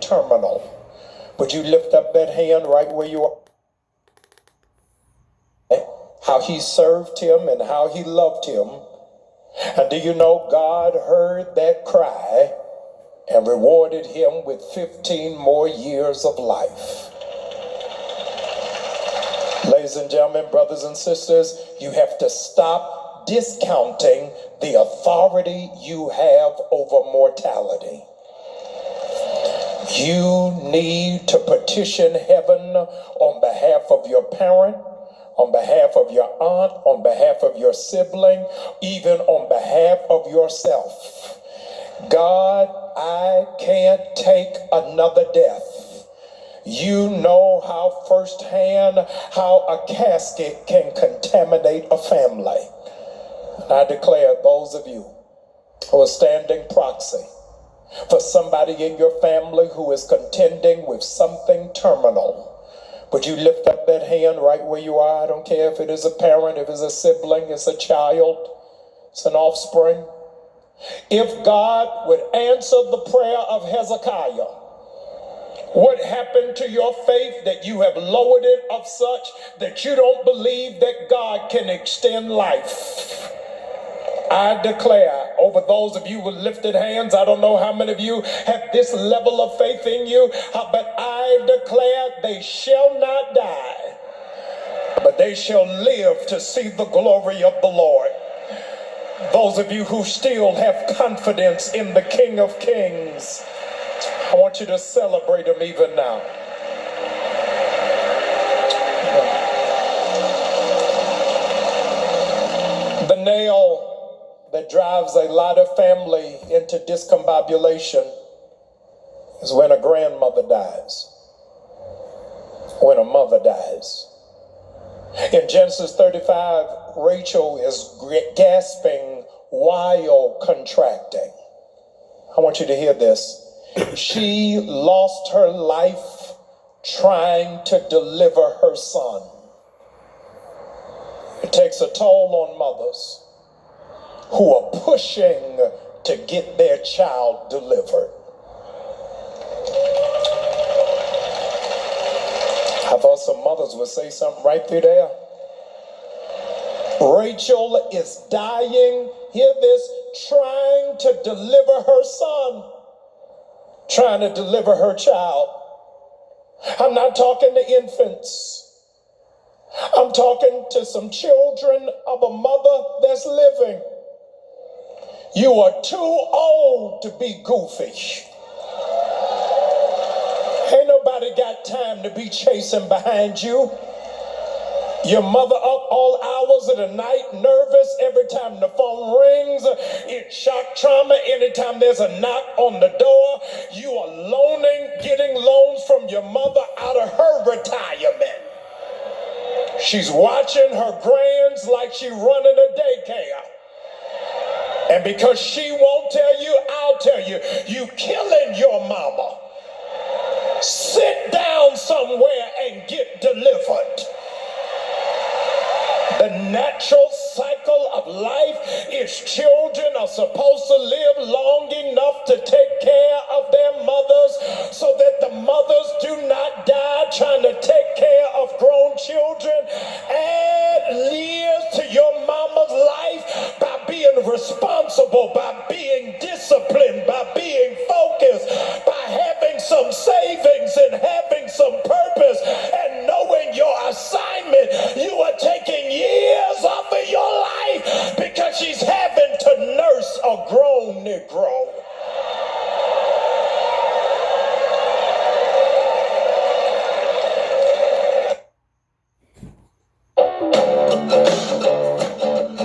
terminal. Would you lift up that hand right where you are? How he served him and how he loved him. And do you know God heard that cry and rewarded him with 15 more years of life? Ladies and gentlemen, brothers and sisters, you have to stop discounting the authority you have over mortality. You need to petition heaven on behalf of your parent, on behalf of your aunt, on behalf of your sibling, even on behalf of yourself. God, I can't take another death. You know how firsthand how a casket can contaminate a family. I declare those of you who are standing proxy for somebody in your family who is contending with something terminal, would you lift up that hand right where you are? I don't care if it is a parent, if it's a sibling, it's a child, it's an offspring. If God would answer the prayer of Hezekiah, what happened to your faith that you have lowered it of such that you don't believe that God can extend life? I declare over those of you with lifted hands, I don't know how many of you have this level of faith in you, but I declare they shall not die, but they shall live to see the glory of the Lord. Those of you who still have confidence in the King of Kings, I want you to celebrate him even now. The nail that drives a lot of family into discombobulation is when a grandmother dies, when a mother dies. In Genesis 35, Rachel is gasping while contracting. I want you to hear this. She lost her life trying to deliver her son. It takes a toll on mothers who are pushing to get their child delivered. I thought some mothers would say something right through there. Rachel is dying, hear this, trying to deliver her son, trying to deliver her child. I'm not talking to infants. I'm talking to some children of a mother that's living. You are too old to be goofy. Ain't nobody got time to be chasing behind you. Your mother up all hours of the night, nervous every time the phone rings, in shock trauma anytime there's a knock on the door. You are getting loans from your mother out of her retirement. She's watching her grands like she running a daycare. And because she won't tell you, I'll tell you, you killing your mama. Sit down somewhere and get delivered. The natural cycle of life is children are supposed to live long enough to take care of their mothers so that the mothers do not die trying to take care of grown children. Add years to your mama's life by being responsible, by being disciplined, by being focused, by having some savings and having some purpose and knowing your assignment. You are taking years off of your life because she's having to nurse a grown Negro.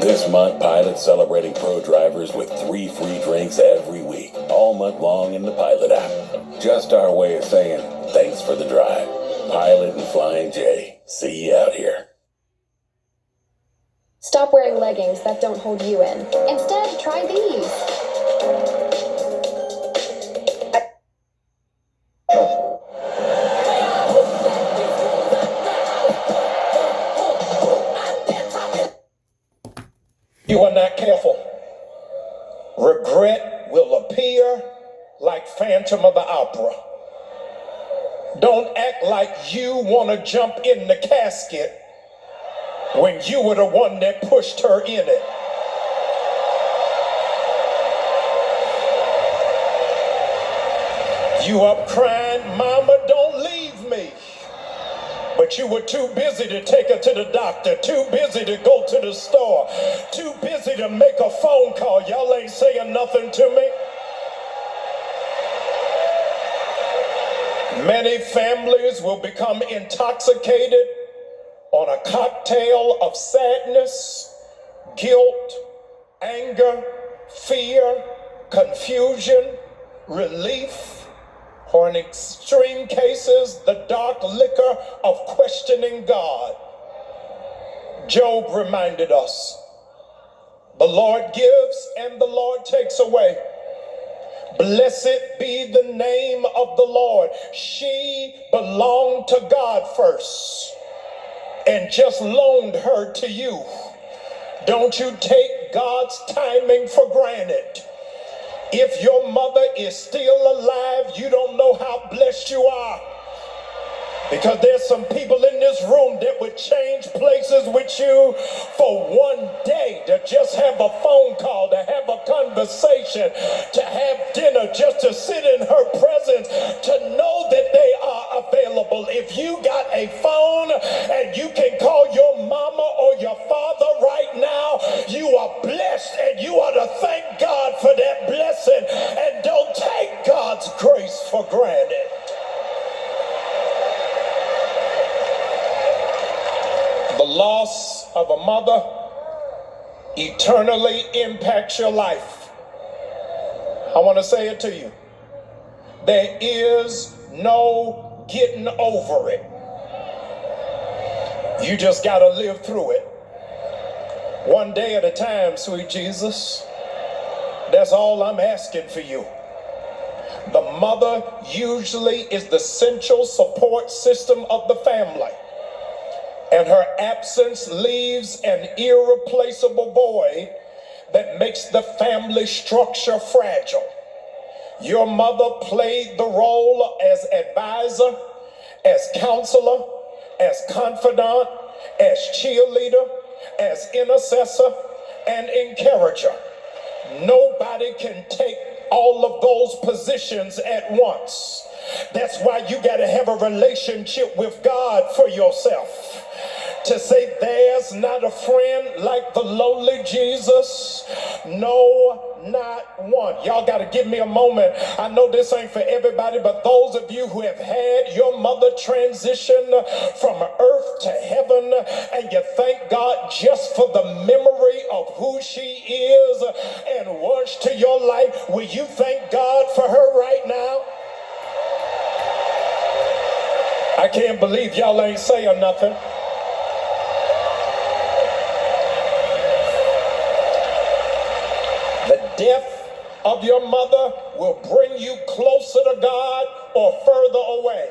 This month, Pilot celebrating pro drivers with 3 free drinks every week, all month long in the Pilot app. Just our way of saying thanks for the drive. Pilot and Flying J. See you out here. Stop wearing leggings that don't hold you in. Instead, try these. You are not careful. Regret will appear like Phantom of the Opera. Don't act like you want to jump in the casket when you were the one that pushed her in it. You up crying, mama, don't leave me. But you were too busy to take her to the doctor, too busy to go to the store, too busy to make a phone call. Y'all ain't saying nothing to me. Many families will become intoxicated on a cocktail of sadness, guilt, anger, fear, confusion, relief, or in extreme cases, the dark liquor of questioning God. Job reminded us, the Lord gives and the Lord takes away. Blessed be the name of the Lord. She belonged to God first and just loaned her to you. Don't you take God's timing for granted. If your mother is still alive, you don't know how blessed you are. Because there's some people in this room that would change places with you for one day, to just have a phone call, to have a conversation, to have dinner, just to sit in her presence, to know that they are available. If you got a phone and you can call your mama or your father right now, you are blessed, and you ought to thank God for that blessing, and don't take God's grace for granted. The loss of a mother eternally impacts your life. I want to say it to you. There is no getting over it. You just got to live through it. One day at a time, sweet Jesus. That's all I'm asking for you. The mother usually is the central support system of the family. And her absence leaves an irreplaceable void that makes the family structure fragile. Your mother played the role as advisor, as counselor, as confidant, as cheerleader, as intercessor, and encourager. Nobody can take all of those positions at once. That's why you got to have a relationship with God for yourself. To say there's not a friend like the lowly Jesus. No, not one. Y'all got to give me a moment. I know this ain't for everybody, but those of you who have had your mother transition from earth to heaven, and you thank God just for the memory of who she is and was to your life, will you thank God for her right now? I can't believe y'all ain't saying nothing. The death of your mother will bring you closer to God or further away.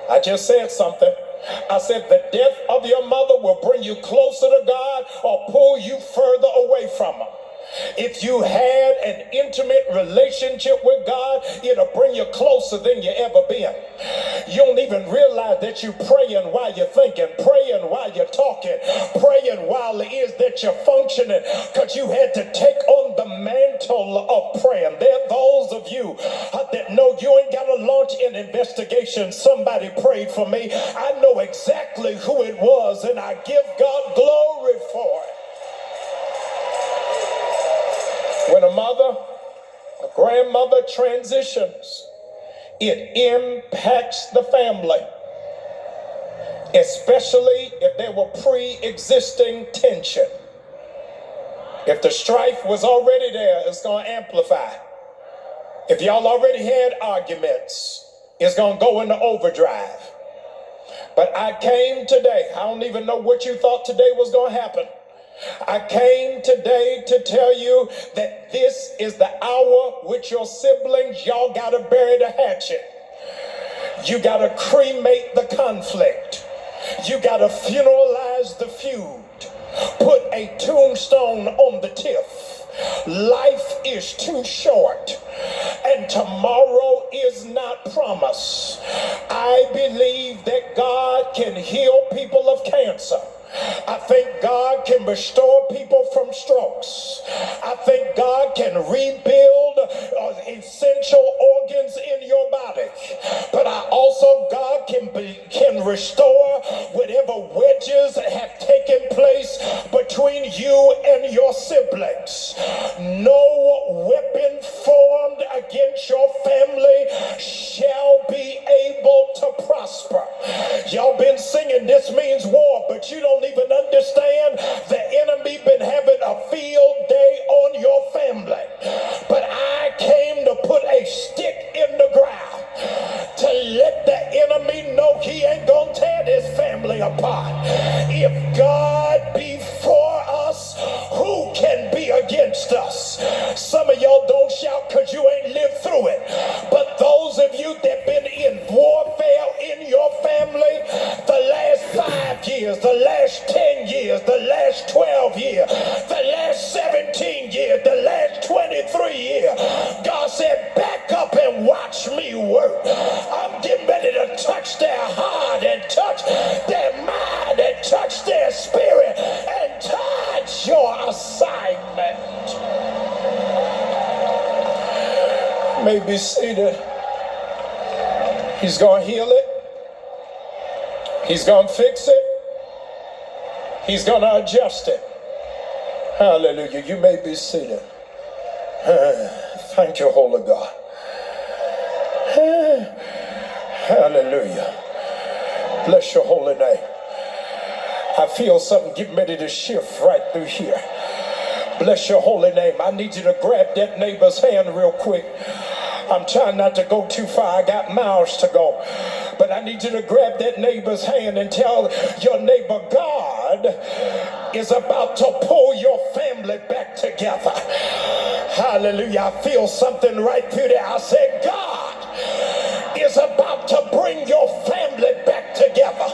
I just said something. I said the death of your mother will bring you closer to God or pull you further away from Him. If you had an intimate relationship with God, it'll bring you closer than you ever been. You don't even realize that you're praying while you're thinking, praying while you're talking, praying while it is that you're functioning, because you had to take on the mantle of praying. There are those of you that know you ain't got to launch an investigation. Somebody prayed for me. I know exactly who it was, and I give God glory for it. When a mother, a grandmother transitions, it impacts the family, especially if there were pre-existing tension. If the strife was already there, it's going to amplify. If y'all already had arguments, it's going to go into overdrive. But I came today, I don't even know what you thought today was going to happen. I came today to tell you that this is the hour with your siblings. Y'all got to bury the hatchet. You got to cremate the conflict. You got to funeralize the feud. Put a tombstone on the tiff. Life is too short, and tomorrow is not promised. I believe that God can heal people of cancer. I think God can restore people from strokes. I think God can rebuild essential organs in your body. But I also, God can restore whatever wedges have taken place between you and your siblings. No weapon formed against your family shall be able to prosper. Y'all been singing "This Means War," but you don't even understand the enemy been having a field day on your family. But I came to put a stick in the ground to let the enemy know he ain't gonna tear this family apart. If God be for us, who can be against us? Some of y'all don't shout because you ain't lived through it. But those of you that been in warfare in your family, the last 5 years, the last 10 years, the last 12 years, the last 17 years, the last 23 years, God said, back up and watch me work. I'm getting ready to touch their heart and touch their mind and touch their spirit and touch your assignment. You may be seated. He's going to heal it. He's going to fix it. He's going to adjust it. Hallelujah. You may be seated. Thank you, Holy God. Hallelujah. Bless your holy name. I feel something getting ready to shift right through here. Bless your holy name. I need you to grab that neighbor's hand real quick. I'm trying not to go too far. I got miles to go. But I need you to grab that neighbor's hand and tell your neighbor, God is about to pull your family back together. Hallelujah. I feel something right through there. I said, God is about to bring your family back together.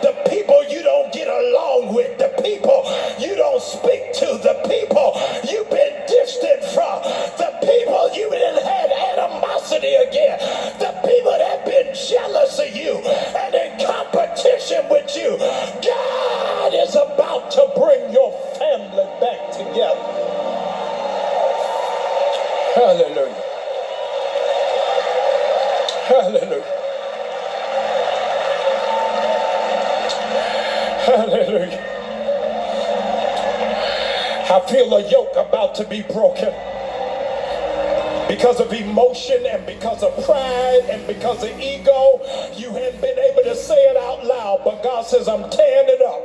The people you don't get along with, the people you don't speak to, the people you've been distant from, the people you didn't have animosity again, the people that have been jealous of you and in competition with you. God is about to bring your family back together. Hallelujah. Hallelujah. Hallelujah. I feel a yoke about to be broken because of emotion and because of pride and because of ego. You haven't been able to say it out loud, but God says, I'm tearing it up.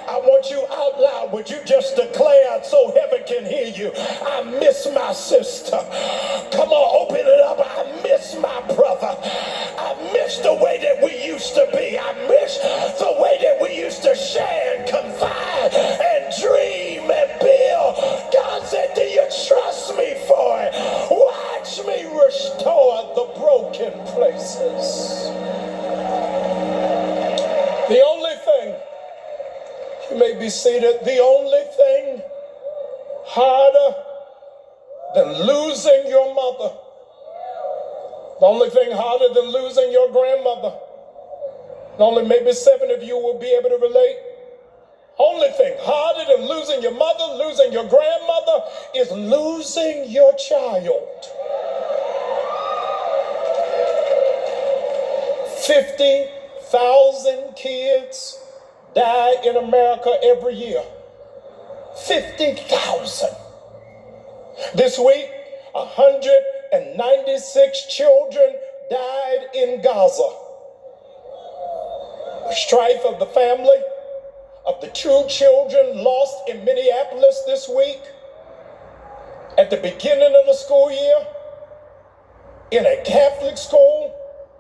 I want you out loud. Would you just declare it so heaven can hear you? I miss my sister. Come on, open it up. I miss my brother. I miss the way that we used to be. I miss the way that we used to share and confide and dream and build. God said, do you trust me for it? Watch me restore the broken places. The only thing, you may be seated, the only thing harder than losing your mother, the only thing harder than losing your grandmother, and only maybe 7 of you will be able to relate. Only thing harder than losing your mother, losing your grandmother, is losing your child. 50,000 kids die in America every year. 50,000. This week, 196 children died in Gaza. The strife of the family of the 2 children lost in Minneapolis this week at the beginning of the school year in a Catholic school.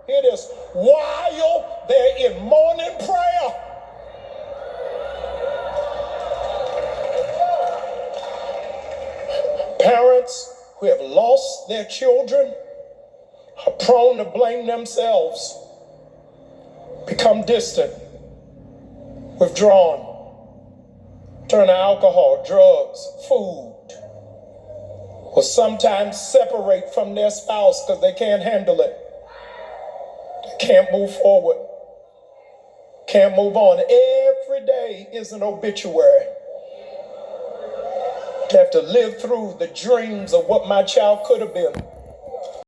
It is while they're in morning prayer. Parents who have lost their children are prone to blame themselves, become distant, withdrawn, turn to alcohol, drugs, food, or sometimes separate from their spouse because they can't handle it. They can't move forward, can't move on. Every day is an obituary. They have to live through the dreams of what my child could have been.